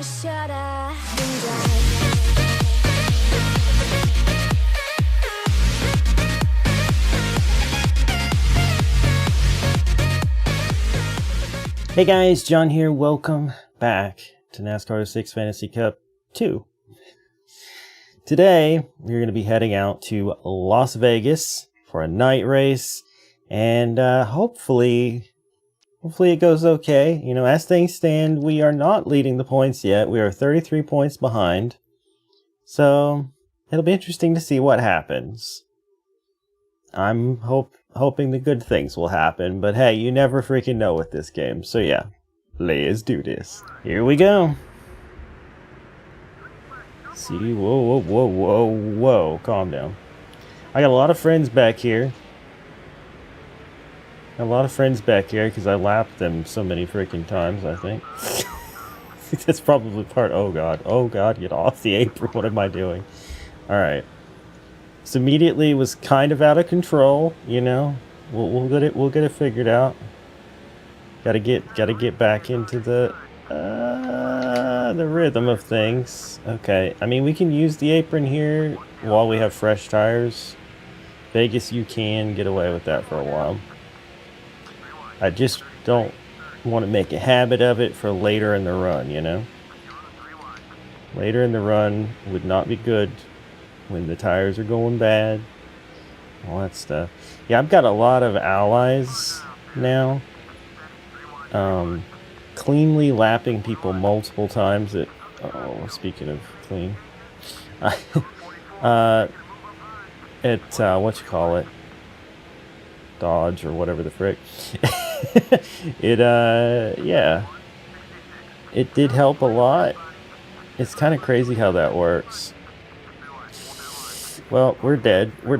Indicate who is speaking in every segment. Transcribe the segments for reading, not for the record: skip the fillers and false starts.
Speaker 1: Hey guys, John here. Welcome back to NASCAR 6 Fantasy Cup 2. Today, we're going to be heading out to Las Vegas for a night race, and hopefully it goes okay. You know, as things stand, we are not leading the points yet. We are 33 points behind, so it'll be interesting to see what happens. I'm hoping the good things will happen, but hey, you never freaking know with this game. So yeah, let's do this. Here we go. See, whoa, calm down. I got a lot of friends back here. Because I lapped them so many freaking times, I think. That's probably part. Oh god, get off the apron. What am I doing? Alright. So immediately was kind of out of control, you know. We'll get it figured out. Gotta get back into the rhythm of things. Okay, I mean we can use the apron here while we have fresh tires. Vegas, you can get away with that for a while. I just don't want to make a habit of it for later in the run, you know. Later in the run would not be good. When the tires are going bad, all that stuff. Yeah, I've got a lot of allies now. Cleanly lapping people multiple times at, speaking of clean, at Dodge or whatever the frick. Yeah, it did help a lot. It's kind of crazy how that works. Well, we're dead. We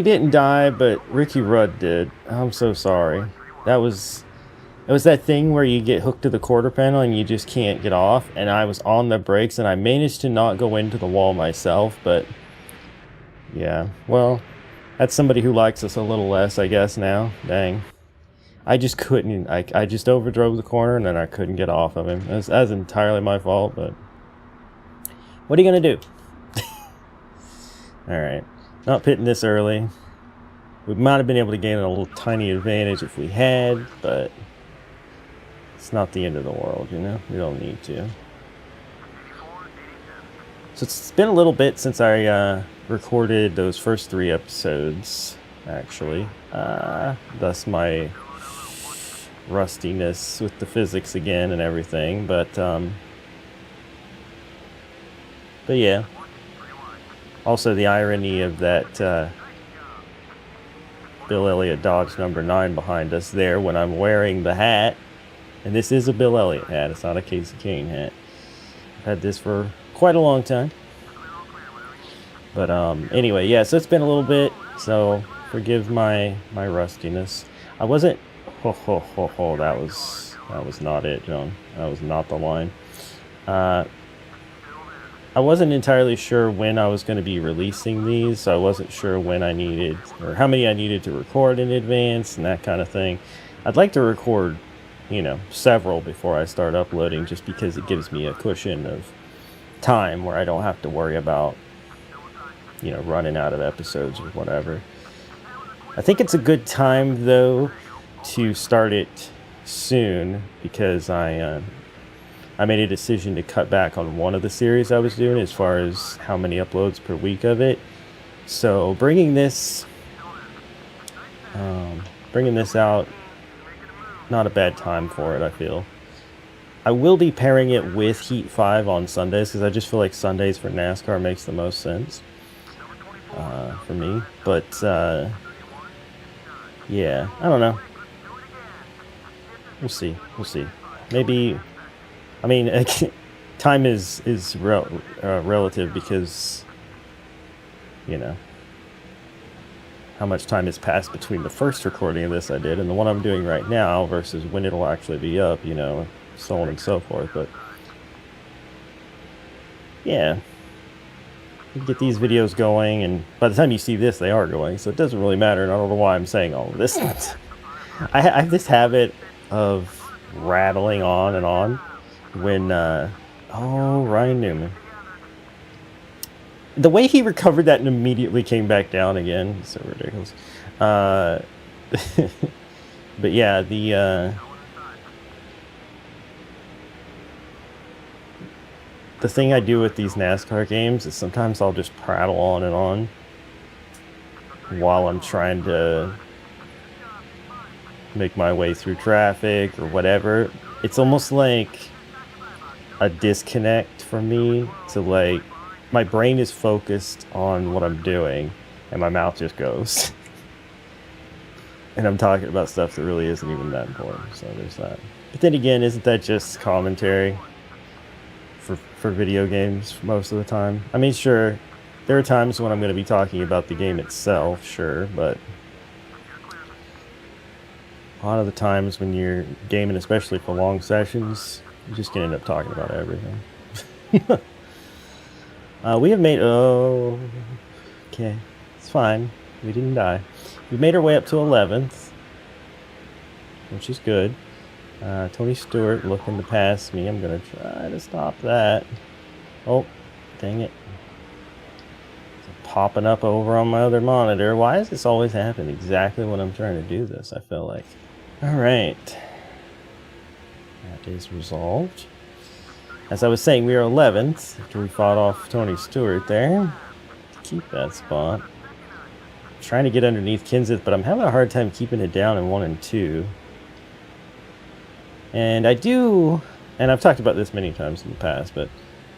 Speaker 1: didn't die, but Ricky Rudd did. I'm so sorry. It was that thing where you get hooked to the quarter panel and you just can't get off. And I was on the brakes and I managed to not go into the wall myself. But yeah, well, that's somebody who likes us a little less, I guess, now. Dang. I just couldn't. I just overdrove the corner and then I couldn't get off of him. That was entirely my fault, but what are you going to do? Alright, not pitting this early. We might have been able to gain a little tiny advantage if we had, but it's not the end of the world, you know? We don't need to. So it's been a little bit since I recorded those first 3 episodes, actually. Thus my rustiness with the physics again and everything, but yeah. Also, the irony of that Bill Elliott Dodge number 9 behind us there when I'm wearing the hat. And this is a Bill Elliott hat. It's not a Casey Kane hat. I've had this for quite a long time. But anyway, yeah, so it's been a little bit. So forgive my rustiness. I wasn't... that was not it, John. That was not the line. I wasn't entirely sure when I was going to be releasing these, so I wasn't sure when I needed, or how many I needed to record in advance and that kind of thing. I'd like to record, you know, several before I start uploading, just because it gives me a cushion of time where I don't have to worry about, you know, running out of episodes or whatever. I think it's a good time, though, to start it soon, because I made a decision to cut back on one of the series I was doing as far as how many uploads per week of it. So bringing this out, not a bad time for it, I feel. I will be pairing it with Heat 5 on Sundays, because I just feel like Sundays for NASCAR makes the most sense for me. But yeah, I don't know. We'll see. Maybe... I mean, time is relative, because, you know, how much time has passed between the first recording of this I did and the one I'm doing right now versus when it'll actually be up, you know, so on and so forth. But yeah, you get these videos going, and by the time you see this, they are going, so it doesn't really matter. And I don't know why I'm saying all of this. I have this habit of rattling on and on, when oh, Ryan Newman. The way he recovered that and immediately came back down again, so ridiculous. Uh, but yeah, the thing I do with these NASCAR games is sometimes I'll just prattle on and on while I'm trying to make my way through traffic or whatever. It's almost like a disconnect for me to like my brain is focused on what I'm doing and my mouth just goes. And I'm talking about stuff that really isn't even that important. So there's that. But then again, isn't that just commentary for video games most of the time? I mean, sure, there are times when I'm going to be talking about the game itself, sure, but a lot of the times when you're gaming, especially for long sessions, you're just going to end up talking about everything. We have made... Oh, okay. It's fine. We didn't die. We've made our way up to 11th, which is good. Tony Stewart looking to pass me. I'm going to try to stop that. Oh, dang it. It's popping up over on my other monitor. Why does this always happen exactly when I'm trying to do this, I feel like? All right. That is resolved. As I was saying, we are 11th after we fought off Tony Stewart there. Keep that spot. I'm trying to get underneath Kenseth, but I'm having a hard time keeping it down in 1 and 2. And I do, and I've talked about this many times in the past, but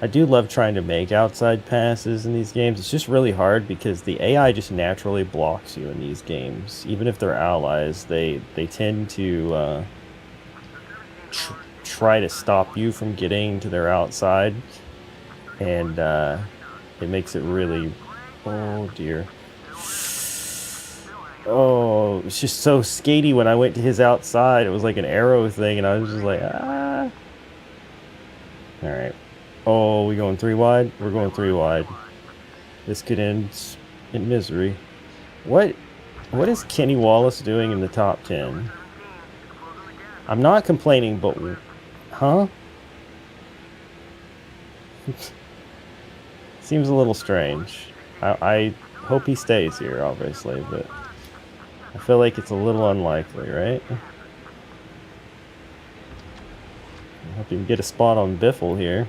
Speaker 1: I do love trying to make outside passes in these games. It's just really hard because the AI just naturally blocks you in these games. Even if they're allies, they tend to try to stop you from getting to their outside. And it makes it really... Oh, dear. Oh, it's just so skatey when I went to his outside. It was like an arrow thing, and I was just like, ah. All right. Oh, we going 3 wide? We're going 3 wide. This could end in misery. What is Kenny Wallace doing in the top 10? I'm not complaining, but... Huh? Seems a little strange. I hope he stays here, obviously, but... I feel like it's a little unlikely, right? I hope you can get a spot on BIFFLE here.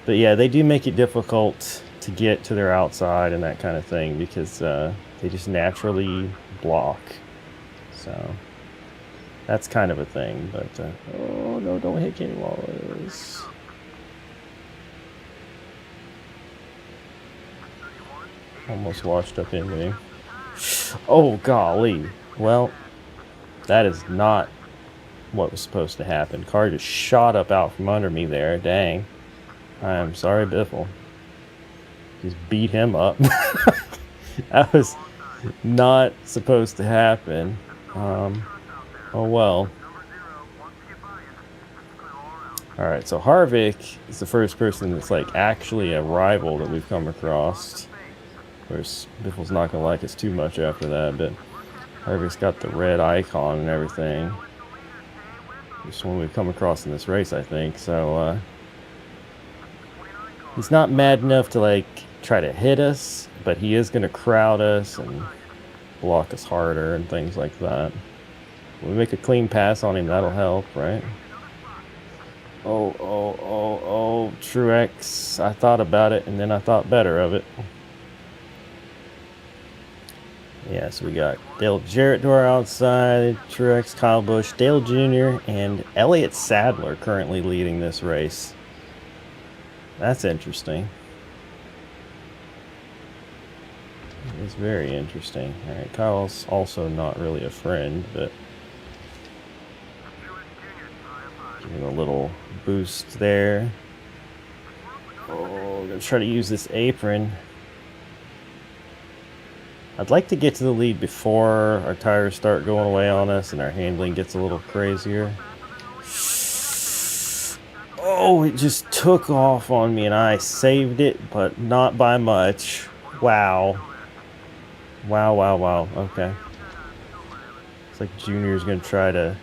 Speaker 1: But yeah, they do make it difficult to get to their outside and that kind of thing because they just naturally block. So that's kind of a thing. But oh no, don't hit Kenny Wallace. Almost washed up into me. Oh, golly. Well, that is not what was supposed to happen. Car just shot up out from under me there. Dang. I'm sorry, BIFFLE. Just beat him up. That was not supposed to happen. Oh, well. Alright, so Harvick is the first person that's, like, actually a rival that we've come across. Of course, BIFFLE's not going to like us too much after that, but Harvick's got the red icon and everything. Just one we've come across in this race, I think. So, he's not mad enough to, like, try to hit us, but he is going to crowd us and block us harder and things like that. When we make a clean pass on him, that'll help, right? Oh, Truex. I thought about it, and then I thought better of it. Yeah, so we got Dale Jarrett to our outside, Truex, Kyle Busch, Dale Jr., and Elliott Sadler currently leading this race. That's interesting. It's very interesting. All right, Kyle's also not really a friend, but giving a little boost there. Oh, I'm gonna try to use this apron. I'd like to get to the lead before our tires start going away on us and our handling gets a little crazier. Oh, it just took off on me and I saved it, but not by much. Wow. Wow. Okay. Looks like Junior's going to try to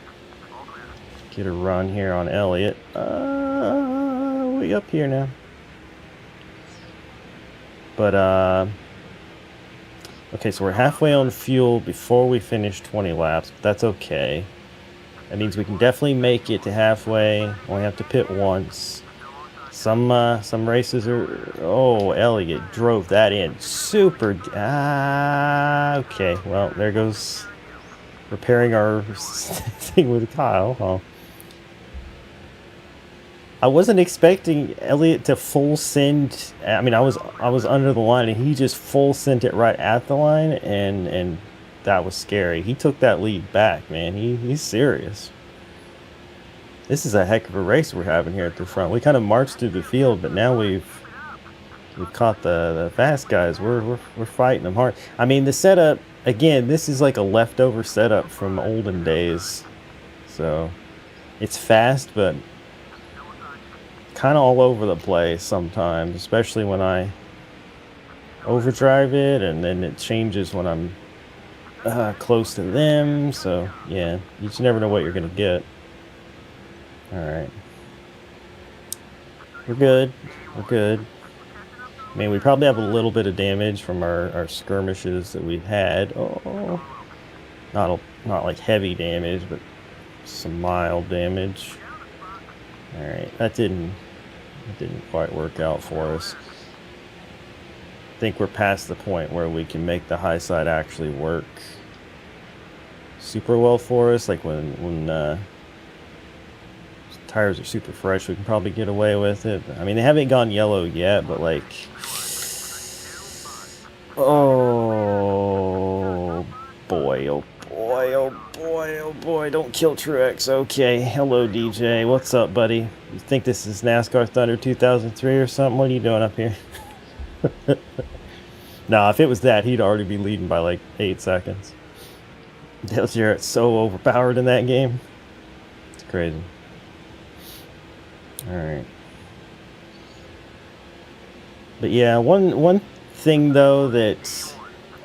Speaker 1: get a run here on Elliott. We up here now. But, okay, so we're halfway on fuel before we finish 20 laps. But that's okay. That means we can definitely make it to halfway. Only have to pit once. Some races are... Oh, Elliott drove that in. Super... okay. Well, there goes repairing our thing with Kyle. Huh? I wasn't expecting Elliott to full send. I mean, I was under the line, and he just full sent it right at the line, and that was scary. He took that lead back, man. He's serious. This is a heck of a race we're having here at the front. We kind of marched through the field, but now we've caught the fast guys. We're fighting them hard. I mean, the setup again. This is like a leftover setup from olden days, so it's fast, but kind of all over the place sometimes, especially when I overdrive it, and then it changes when I'm close to them. So yeah, you just never know what you're gonna get. All right, we're good. We're good. I mean, we probably have a little bit of damage from our skirmishes that we've had. Oh, not like heavy damage, but some mild damage. All right, that didn't quite work out for us. I think we're past the point where we can make the high side actually work super well for us. Like when tires are super fresh, we can probably get away with it. I mean, they haven't gone yellow yet, but like, oh boy, oh boy, oh boy, oh boy, don't kill Truex. Okay, hello DJ, what's up, buddy? You think this is NASCAR Thunder 2003 or something? What are you doing up here? Nah, if it was that, he'd already be leading by like 8 seconds. Dale Jarrett's so overpowered in that game. It's crazy. Alright. But yeah, one thing though that,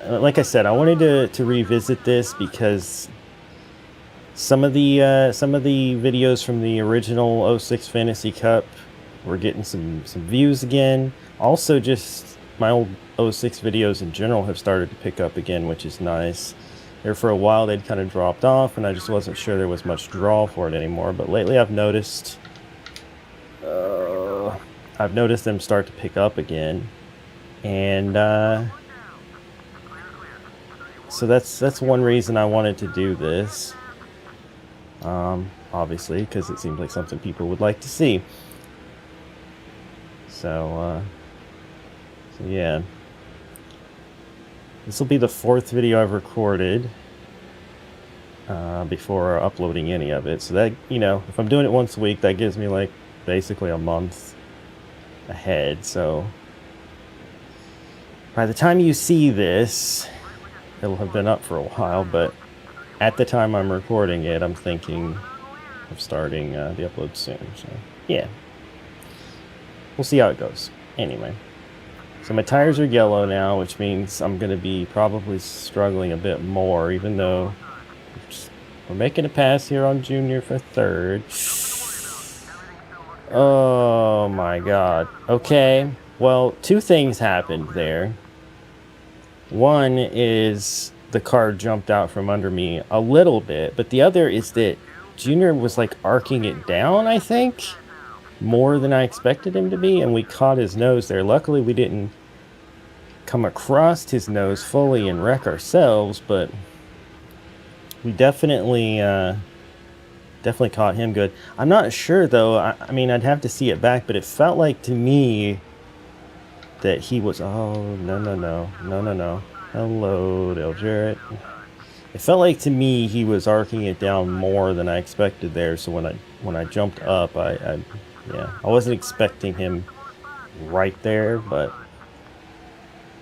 Speaker 1: like I said, I wanted to revisit this because some of the videos from the original 06 Fantasy Cup were getting some views again. Also, just my old 06 videos in general have started to pick up again, which is nice. There for a while they'd kind of dropped off, and I just wasn't sure there was much draw for it anymore. But lately I've noticed them start to pick up again, and so that's one reason I wanted to do this. Obviously, because it seems like something people would like to see. So yeah, this will be the 4th video I've recorded before uploading any of it. So that, you know, if I'm doing it once a week, that gives me like basically a month ahead. So by the time you see this, it'll have been up for a while, but at the time I'm recording it, I'm thinking of starting the upload soon. So yeah, we'll see how it goes. Anyway, so my tires are yellow now, which means I'm going to be probably struggling a bit more, even though we're making a pass here on Junior for 3rd. Oh my god. Okay, well, 2 things happened there. One is the car jumped out from under me a little bit, but the other is that Junior was like arcing it down, I think, more than I expected him to be, and we caught his nose there. Luckily we didn't come across his nose fully and wreck ourselves, but we definitely caught him good. I'm not sure though. I mean, I'd have to see it back, but it felt like to me that he was... Oh, no. Hello, Dale Jarrett. It felt like to me he was arcing it down more than I expected there. So when I jumped up, I wasn't expecting him right there, but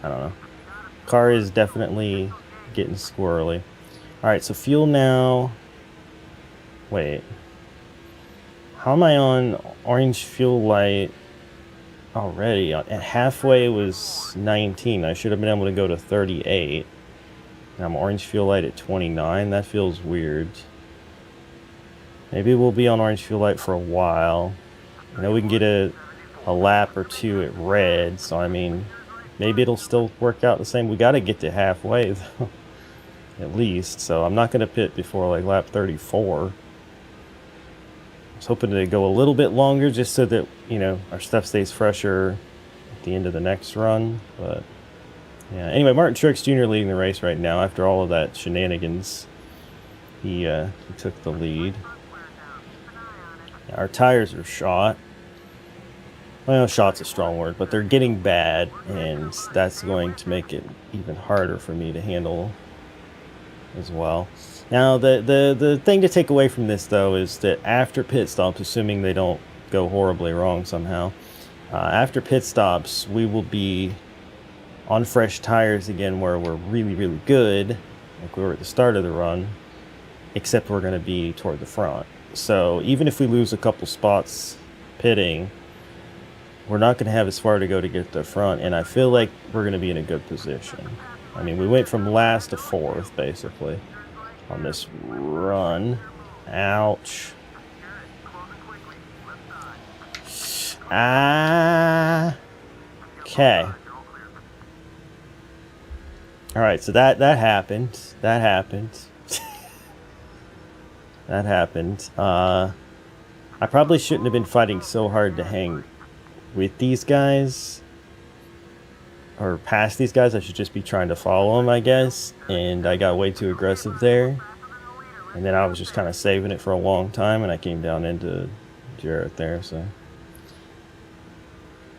Speaker 1: I don't know. Car is definitely getting squirrely. All right, so fuel now. Wait, how am I on orange fuel light already? At halfway was 19. I should have been able to go to 38. And I'm orange fuel light at 29. That feels weird. Maybe we'll be on orange fuel light for a while. I know we can get a lap or two at red, so I mean, maybe it'll still work out the same. We got to get to halfway, though, at least. So I'm not going to pit before like lap 34. I was hoping to go a little bit longer just so that, you know, our stuff stays fresher at the end of the next run. But yeah, anyway, Martin Truex Jr. leading the race right now after all of that shenanigans. He took the lead. Our tires are shot. Well, shot's a strong word, but they're getting bad, and that's going to make it even harder for me to handle as well. Now, the thing to take away from this, though, is that after pit stops, assuming they don't go horribly wrong somehow, after pit stops, we will be on fresh tires again where we're really, really good, like we were at the start of the run, except we're going to be toward the front. So even if we lose a couple spots pitting, we're not going to have as far to go to get to the front, and I feel like we're going to be in a good position. I mean, we went from last to fourth, basically, on this run. Ouch. Okay. Alright, so that happened. That happened. That happened. I probably shouldn't have been fighting so hard to hang with these guys. Or past these guys. I should just be trying to follow them, I guess. And I got way too aggressive there. And then I was just kind of saving it for a long time, and I came down into Jarrett there, so.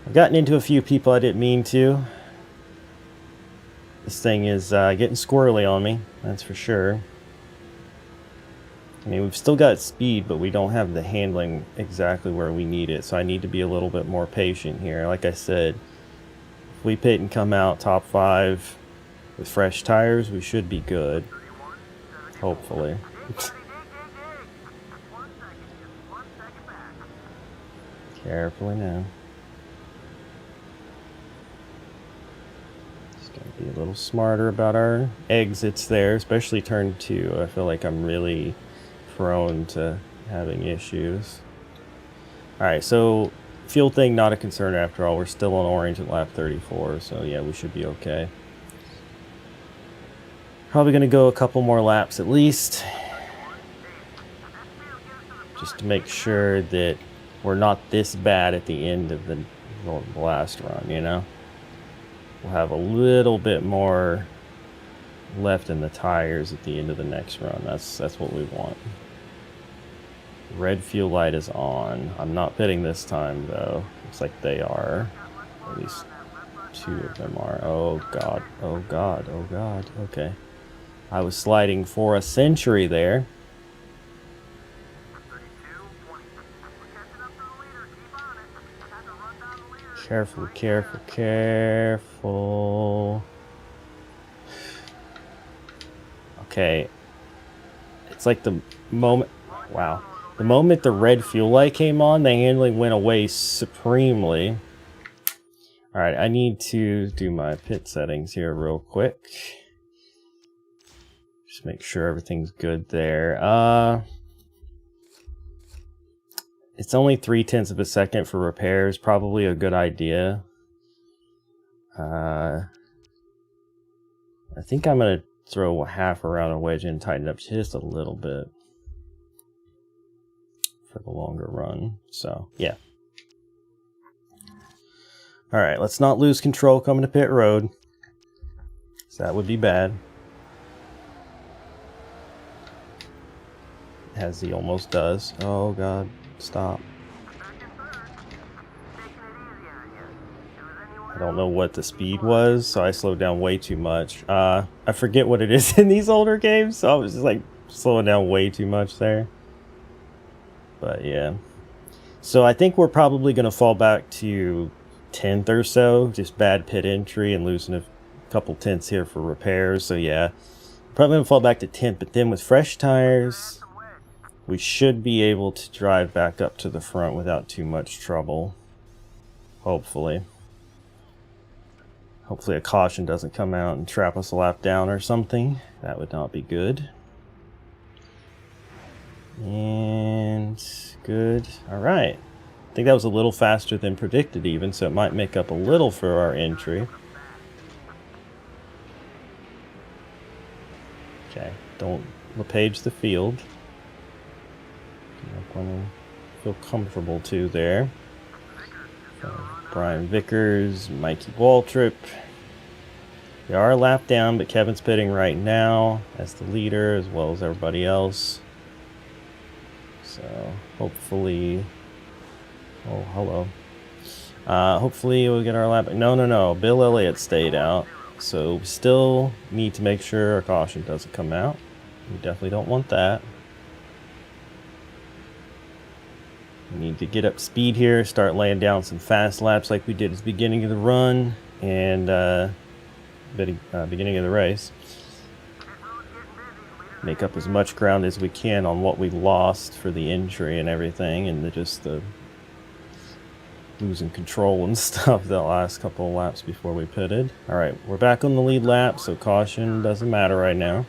Speaker 1: I've gotten into a few people I didn't mean to. This thing is getting squirrely on me, that's for sure. I mean, we've still got speed, but we don't have the handling exactly where we need it, so I need to be a little bit more patient here. Like I said, if we pit and come out top 5 with fresh tires, we should be good. Hopefully. Carefully now. Just gotta be a little smarter about our exits there, especially turn 2. I feel like I'm really prone to having issues. Alright, so fuel thing not a concern after all. We're still on orange at lap 34, so yeah, we should be okay. Probably going to go a couple more laps at least, just to make sure that we're not this bad at the end of the last run, you know? We'll have a little bit more left in the tires at the end of the next run. That's what we want. Red fuel light is on. I'm not pitting this time, though. Looks like they are. At least 2 of them are. Oh, God. Oh, God. Oh, God. Okay. I was sliding for a century there. Careful, careful, careful. Okay. It's like the moment... Wow. The moment the red fuel light came on, the handling went away supremely. Alright, I need to do my pit settings here real quick. Just make sure everything's good there. It's only 0.3 of a second for repairs. Probably a good idea. I think I'm going to throw half around a wedge and tighten it up just a little bit for the longer run. So, yeah. Alright, let's not lose control coming to pit road. So that would be bad. As he almost does. Oh god, stop. I don't know what the speed was, so I slowed down way too much. I forget what it is in these older games, so I was just like slowing down way too much there. But yeah. So I think we're probably going to fall back to 10th or so. Just bad pit entry and losing a couple tenths here for repairs. So yeah, probably going to fall back to 10th. But then with fresh tires, we should be able to drive back up to the front without too much trouble. Hopefully. Hopefully a caution doesn't come out and trap us a lap down or something. That would not be good. And good. All right. I think that was a little faster than predicted even, so it might make up a little for our entry. Okay, don't LePage the field. I'm going to feel comfortable too there. Brian Vickers, Mikey Waltrip. We are a lap down, but Kevin's pitting right now as the leader as well as everybody else. So hopefully, oh hello. Hopefully we'll get our lap. No. Bill Elliott stayed out, so we still need to make sure our caution doesn't come out. We definitely don't want that. We need to get up speed here, start laying down some fast laps like we did at the beginning of the run and beginning of the race. Make up as much ground as we can on what we lost for the injury and everything, and just the losing control and stuff the last couple of laps before we pitted. All right, we're back on the lead lap, so caution doesn't matter right now.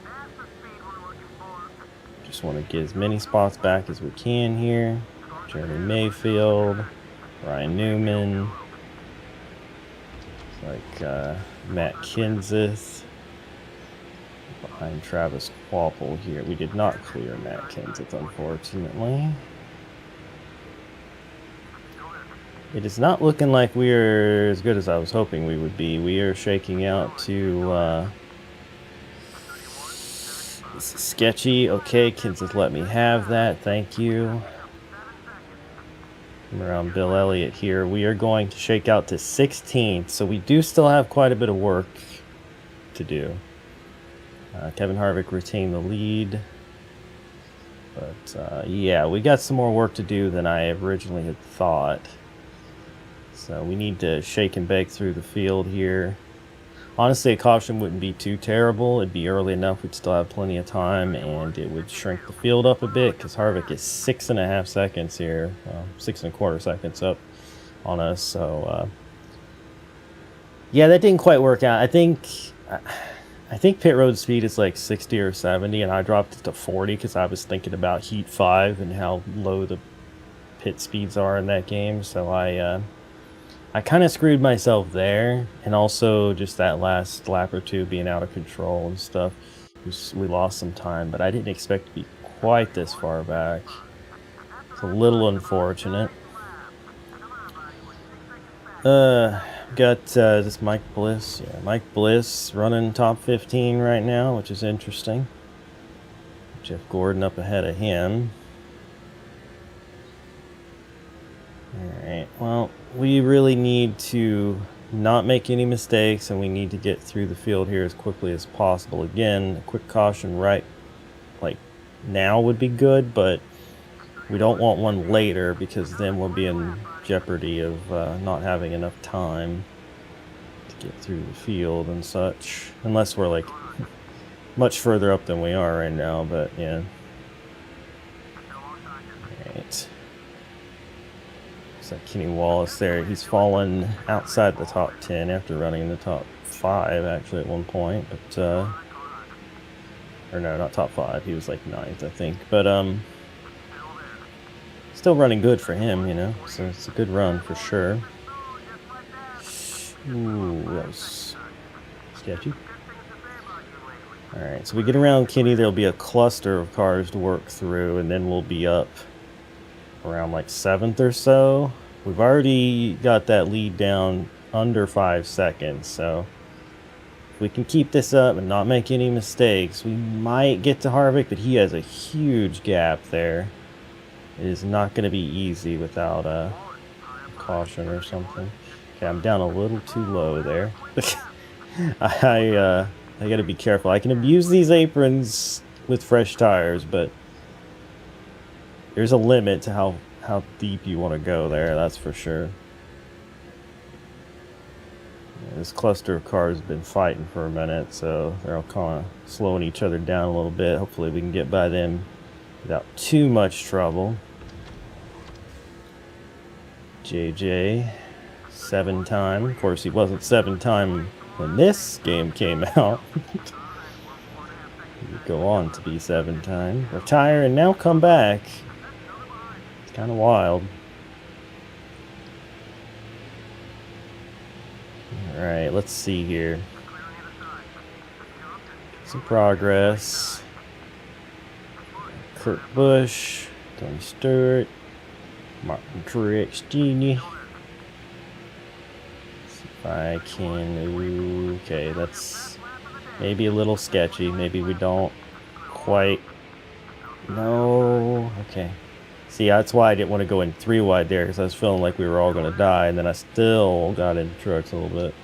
Speaker 1: Just want to get as many spots back as we can here. Jeremy Mayfield, Ryan Newman, like Matt Kenseth behind Travis Kvapil here. We did not clear Matt Kenseth, unfortunately. It is not looking like we are as good as I was hoping we would be. We are shaking out to this is sketchy. Okay, Kenseth let me have that. Thank you. Around Bill Elliott here. We are going to shake out to 16th, so we do still have quite a bit of work to do. Kevin Harvick retained the lead, but yeah, we got some more work to do than I originally had thought. So we need to shake and bake through the field here. Honestly, a caution wouldn't be too terrible. It'd be early enough. We'd still have plenty of time, and it would shrink the field up a bit because Harvick is 6.5 seconds here, 6.25 seconds up on us. So, yeah, that didn't quite work out. I think pit road speed is like 60 or 70, and I dropped it to 40 because I was thinking about Heat 5 and how low the pit speeds are in that game. So I kind of screwed myself there, and also just that last lap or two being out of control and stuff. We lost some time, but I didn't expect to be quite this far back. It's a little unfortunate. Got this Mike Bliss. Yeah, Mike Bliss running top 15 right now, which is interesting. Jeff Gordon up ahead of him. Alright, well, we really need to not make any mistakes, and we need to get through the field here as quickly as possible. Again, a quick caution right like now would be good, but we don't want one later because then we'll be in jeopardy of not having enough time to get through the field and such. Unless we're like much further up than we are right now, but yeah. Alright. So Kenny Wallace there, he's fallen outside the top 10 after running in the top 5 actually at one point, but or no, not top 5, he was like 9th I think, but still running good for him, you know, so it's a good run for sure. Ooh, that was sketchy. Alright, so we get around Kenny, there'll be a cluster of cars to work through, and then we'll be up around like 7th or so. We've already got that lead down under 5 seconds, so if we can keep this up and not make any mistakes, we might get to Harvick, but he has a huge gap there. It is not going to be easy without a caution or something. Okay, I'm down a little too low there. I got to be careful. I can abuse these aprons with fresh tires, but there's a limit to how deep you want to go there, that's for sure. Yeah, this cluster of cars has been fighting for a minute, so they're all kind of slowing each other down a little bit. Hopefully we can get by them without too much trouble. JJ, 7-time. Of course, he wasn't 7-time when this game came out. You go on to be 7-time, retire, and now come back. It's kind of wild. All right, let's see here. Some progress. Kurt Busch, Tony Stewart, Martin Truex Jr. See if I can. Okay, that's maybe a little sketchy. Maybe we don't quite. No. Okay. See, that's why I didn't want to go in 3 wide there, because I was feeling like we were all going to die, and then I still got into trucks a little bit.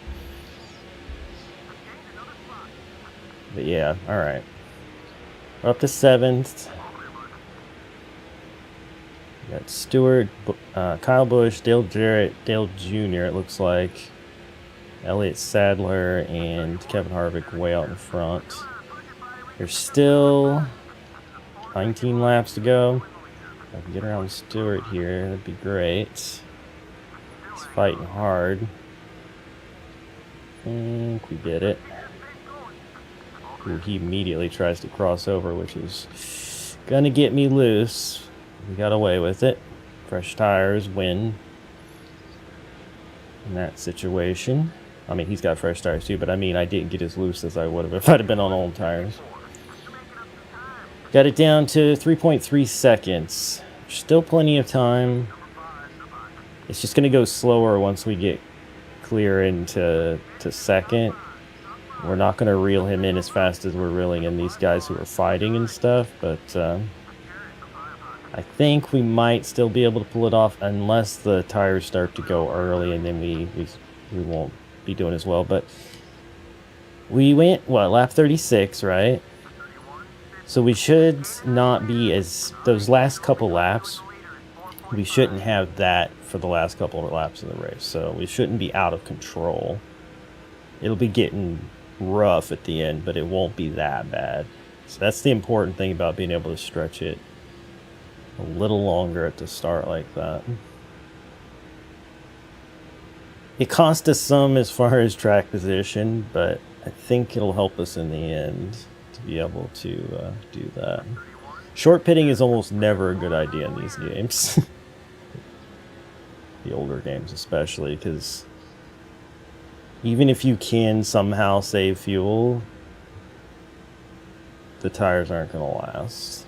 Speaker 1: But yeah, all right. We're up to 7th. We got Stewart, Kyle Busch, Dale Jarrett, Dale Jr., it looks like. Elliott Sadler and Kevin Harvick way out in front. There's still 19 laps to go. If I can get around Stewart here, that'd be great. He's fighting hard. I think we did it. Ooh, he immediately tries to cross over, which is gonna get me loose. We got away with it. Fresh tires win in that situation. I mean, he's got fresh tires too, but I mean, I didn't get as loose as I would have if I'd have been on old tires. Got it down to 3.3 seconds. Still plenty of time. It's just going to go slower once we get clear into second. We're not going to reel him in as fast as we're reeling in these guys who are fighting and stuff, but I think we might still be able to pull it off unless the tires start to go early, and then we won't be doing as well. But we went, what, lap 36, right? So we should not be as, those last couple laps, we shouldn't have that for the last couple of laps of the race. So we shouldn't be out of control. It'll be getting rough at the end, but it won't be that bad. So that's the important thing about being able to stretch it a little longer at the start like that. It cost us some as far as track position, but I think it'll help us in the end to be able to do that. Short pitting is almost never a good idea in these games. The older games especially, because even if you can somehow save fuel, the tires aren't going to last.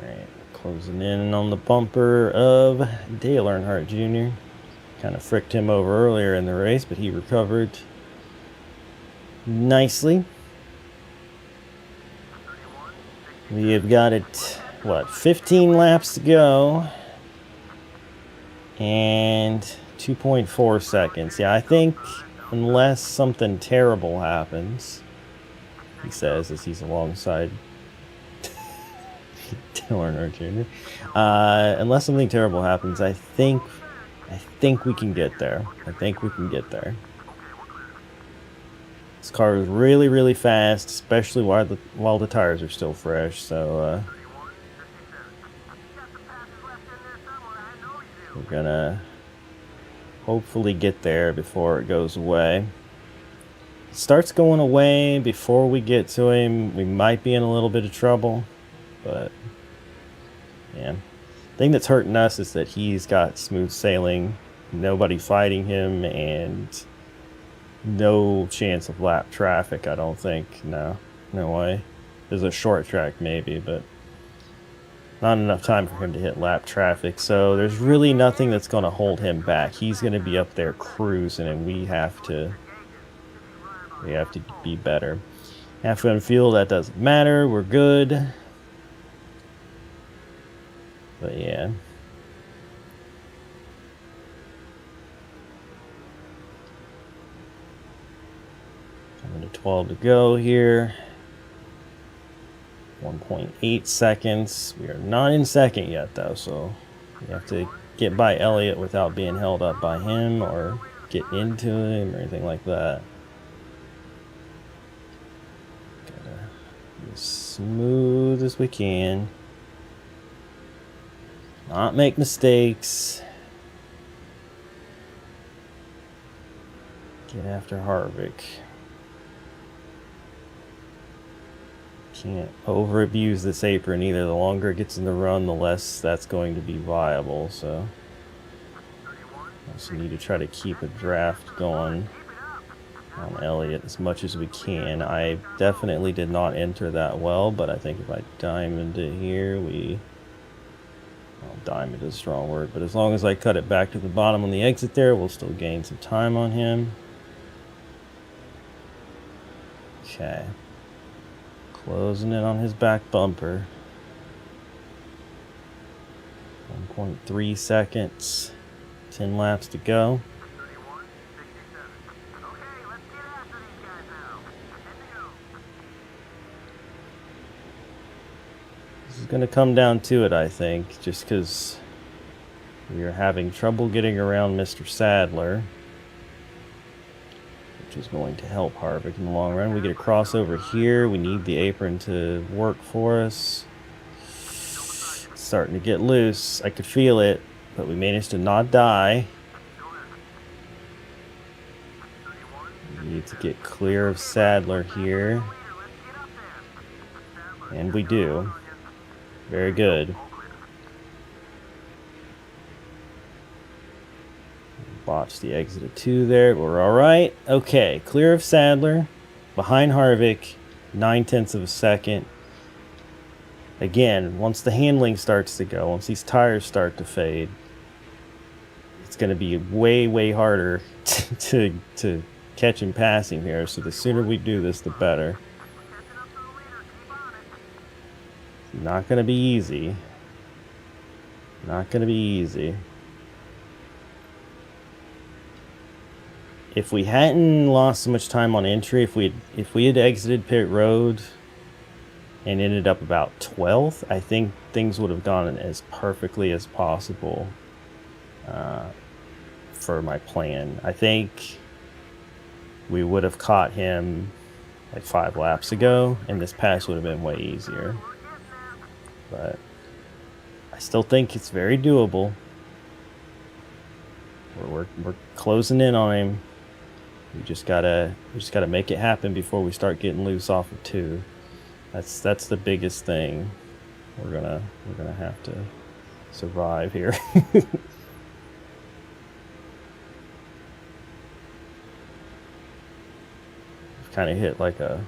Speaker 1: Alright, closing in on the bumper of Dale Earnhardt Jr. Kind of fricked him over earlier in the race, but he recovered nicely. We have got it, what, 15 laps to go. And 2.4 seconds. Yeah, I think unless something terrible happens, he says as he's alongside Dale Earnhardt Jr. Unless something terrible happens, I think we can get there. I think we can get there. This car is really, really fast, especially while the tires are still fresh. So we're gonna hopefully get there before it goes away. It starts going away before we get to him. We might be in a little bit of trouble, but yeah. The thing that's hurting us is that he's got smooth sailing, nobody fighting him, and no chance of lap traffic, I don't think. No way. There's a short track maybe, but not enough time for him to hit lap traffic. So there's really nothing that's going to hold him back. He's going to be up there cruising, and we have to be better. Halfway on fuel, that doesn't matter. We're good. But yeah. Coming to 12 to go here. 1.8 seconds. We are not in second yet, though, so we have to get by Elliott without being held up by him or get into him or anything like that. Gotta be as smooth as we can. Not make mistakes. Get after Harvick. Can't over abuse this apron either. The longer it gets in the run, the less that's going to be viable. So I also need to try to keep a draft going on Elliott as much as we can. I definitely did not enter that well, but I think if I diamond it here, well, diamond is a strong word, but as long as I cut it back to the bottom on the exit there, we'll still gain some time on him. Okay. Closing in on his back bumper. 1.3 seconds. 10 laps to go. This is going to come down to it, I think, just because we are having trouble getting around Mr. Sadler, which is going to help Harvick in the long run. We get a crossover here. We need the apron to work for us. It's starting to get loose. I could feel it, but we managed to not die. We need to get clear of Sadler here. And we do. Very good. Botched the exit of 2 there. We're all right. Okay, clear of Sadler. Behind Harvick. 9/10 of a second. Again, once the handling starts to go, once these tires start to fade, it's going to be way, way harder to catch and pass him here. So the sooner we do this, the better. Not going to be easy. Not going to be easy. If we hadn't lost so much time on entry, if we had exited pit road and ended up about 12th, I think things would have gone as perfectly as possible for my plan. I think we would have caught him like 5 laps ago, and this pass would have been way easier. But I still think it's very doable. We're closing in on him. We just gotta make it happen before we start getting loose off of 2. That's the biggest thing. We're gonna have to survive here. Kind of hit like a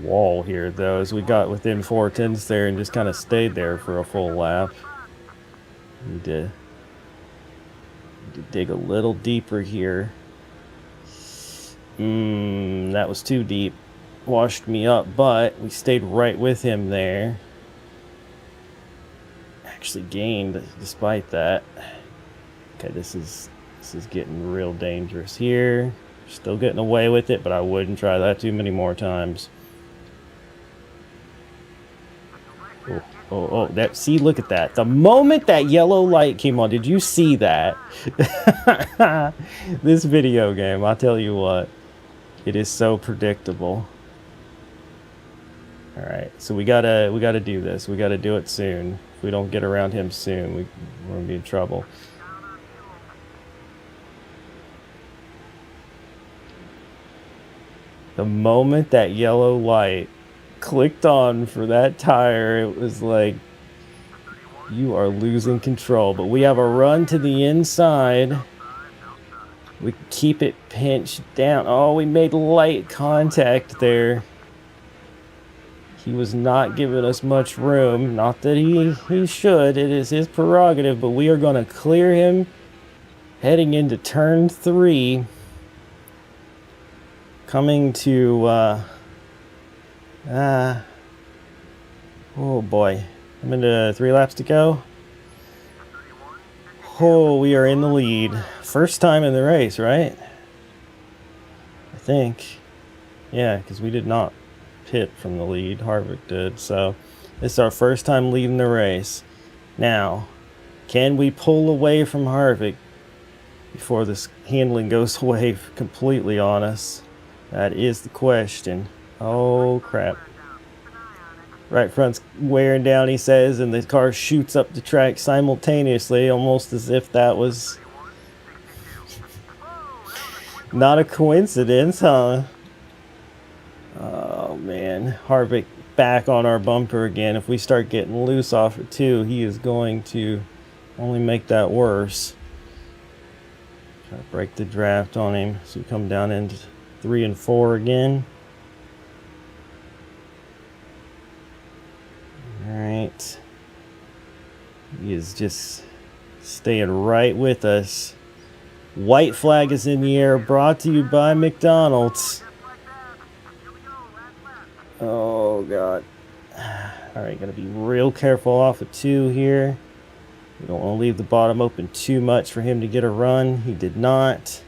Speaker 1: wall here though, as we got within 4/10 there and just kind of stayed there for a full lap. Need to dig a little deeper here. That was too deep. Washed me up, but we stayed right with him there. Actually gained despite that. Okay, this is getting real dangerous here. Still getting away with it, but I wouldn't try that too many more times. Oh, that, see, look at that. The moment that yellow light came on, did you see that? This video game, I'll tell you what, it is so predictable. All right, so we gotta do this. We gotta do it soon. If we don't get around him soon, we're gonna be in trouble. The moment that yellow light clicked on for that tire, it was like, you are losing control. But we have a run to the inside. We keep it pinched down. Oh, we made light contact there. He was not giving us much room. Not that he should. It is his prerogative, but we are going to clear him heading into turn 3. Coming to, oh boy. I'm into 3 laps to go. Oh, we are in the lead. First time in the race, right? I think. Yeah, because we did not pit from the lead. Harvick did. So this is our first time leading the race. Now, can we pull away from Harvick before this handling goes away completely on us? That is the question. Oh, crap. Right front's wearing down, he says, and the car shoots up the track simultaneously, almost as if that was not a coincidence, huh? Oh, man. Harvick back on our bumper again. If we start getting loose off of 2, he is going to only make that worse. Try to break the draft on him. So we come down into 3 and 4 again. Alright. He is just staying right with us. White flag is in the air, brought to you by McDonald's. Oh, God. Alright, gotta be real careful off of 2 here. We don't want to leave the bottom open too much for him to get a run. He did not.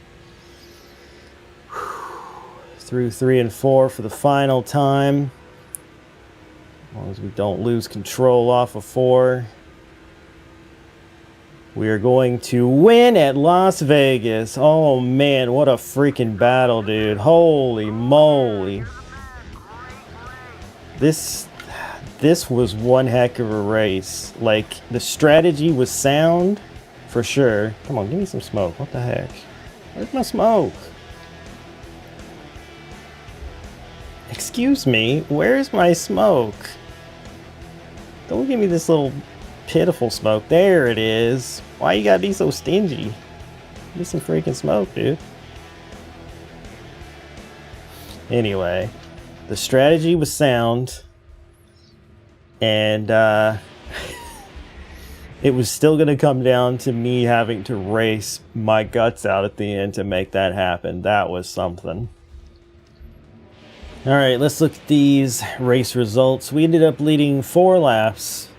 Speaker 1: Through 3 and 4 for the final time. As long as we don't lose control off of 4. We are going to win at Las Vegas. Oh man, what a freaking battle, dude. Holy moly. This was one heck of a race. Like, the strategy was sound, for sure. Come on, give me some smoke. What the heck? Where's my smoke? Excuse me, where's my smoke? Don't give me this little pitiful smoke. There it is. Why you gotta be so stingy? Give me some freaking smoke, dude. Anyway, the strategy was sound. And it was still going to come down to me having to race my guts out at the end to make that happen. That was something. All right, let's look at these race results. We ended up leading 4 laps.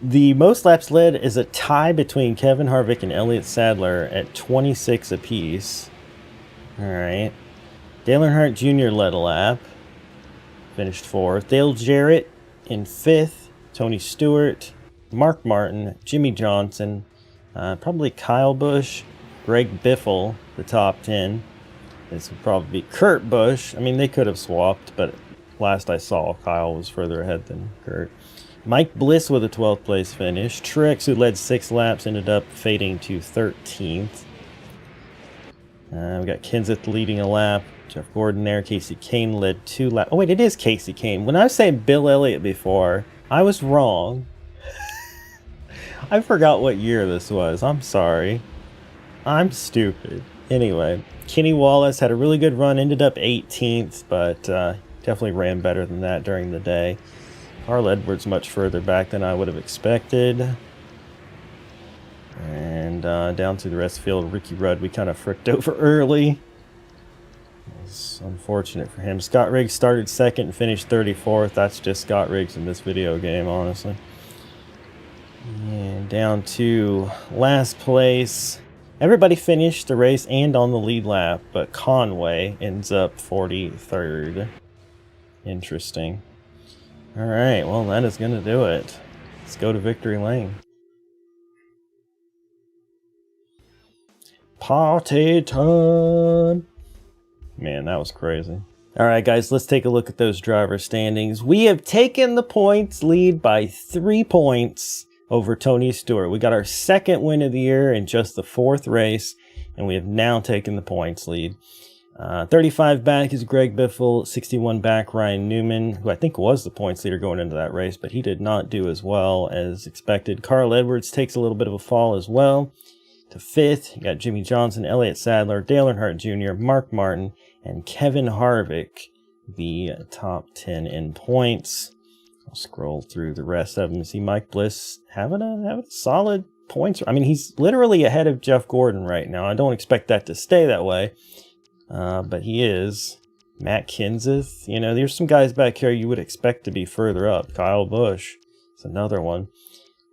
Speaker 1: The most laps led is a tie between Kevin Harvick and Elliott Sadler at 26 apiece. All right. Dale Earnhardt Jr. led a lap. Finished 4th. Dale Jarrett in 5th. Tony Stewart, Mark Martin, Jimmy Johnson, probably Kyle Busch, Greg Biffle, the top 10. This would probably be Kurt Busch. I mean, they could have swapped, but last I saw, Kyle was further ahead than Kurt. Mike Bliss with a 12th place finish. Truex, who led 6 laps, ended up fading to 13th. We got Kenseth leading a lap. Jeff Gordon there. Casey Kane led 2 laps. Oh, wait, it is Casey Kane. When I was saying Bill Elliott before, I was wrong. I forgot what year this was. I'm sorry. I'm stupid. Anyway, Kenny Wallace had a really good run. Ended up 18th, but definitely ran better than that during the day. Carl Edwards much further back than I would have expected. And down to the rest of the field, Ricky Rudd, we kind of fricked over early. It's unfortunate for him. Scott Riggs started 2nd and finished 34th. That's just Scott Riggs in this video game, honestly. And down to last place. Everybody finished the race and on the lead lap, but Conway ends up 43rd. Interesting. All right, well, that is going to do it. Let's go to victory lane. Party time! Man, that was crazy. All right, guys, let's take a look at those driver standings. We have taken the points lead by 3 points over Tony Stewart. We got our 2nd win of the year in just the 4th race, and we have now taken the points lead. 35 back is Greg Biffle, 61 back Ryan Newman, who I think was the points leader going into that race, but he did not do as well as expected. Carl Edwards takes a little bit of a fall as well. To 5th, you got Jimmy Johnson, Elliott Sadler, Dale Earnhardt Jr., Mark Martin, and Kevin Harvick, the top 10 in points. I'll scroll through the rest of them and see Mike Bliss having a solid points. I mean, he's literally ahead of Jeff Gordon right now. I don't expect that to stay that way, but he is. Matt Kenseth, you know, there's some guys back here you would expect to be further up. Kyle Busch is another one.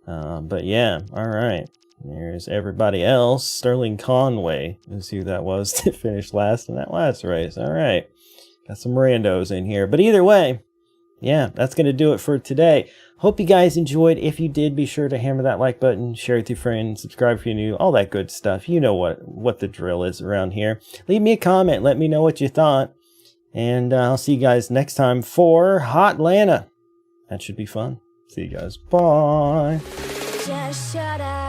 Speaker 1: But yeah, all right. There's everybody else. Sterling Conway is who that was to finish last in that last race. All right. Got some randos in here. But either way, yeah, that's going to do it for today. Hope you guys enjoyed. If you did, be sure to hammer that like button, share it with your friends, subscribe if you're new, all that good stuff. You know what the drill is around here. Leave me a comment. Let me know what you thought. And I'll see you guys next time for Hotlanta. That should be fun. See you guys. Bye.
Speaker 2: Just shut up.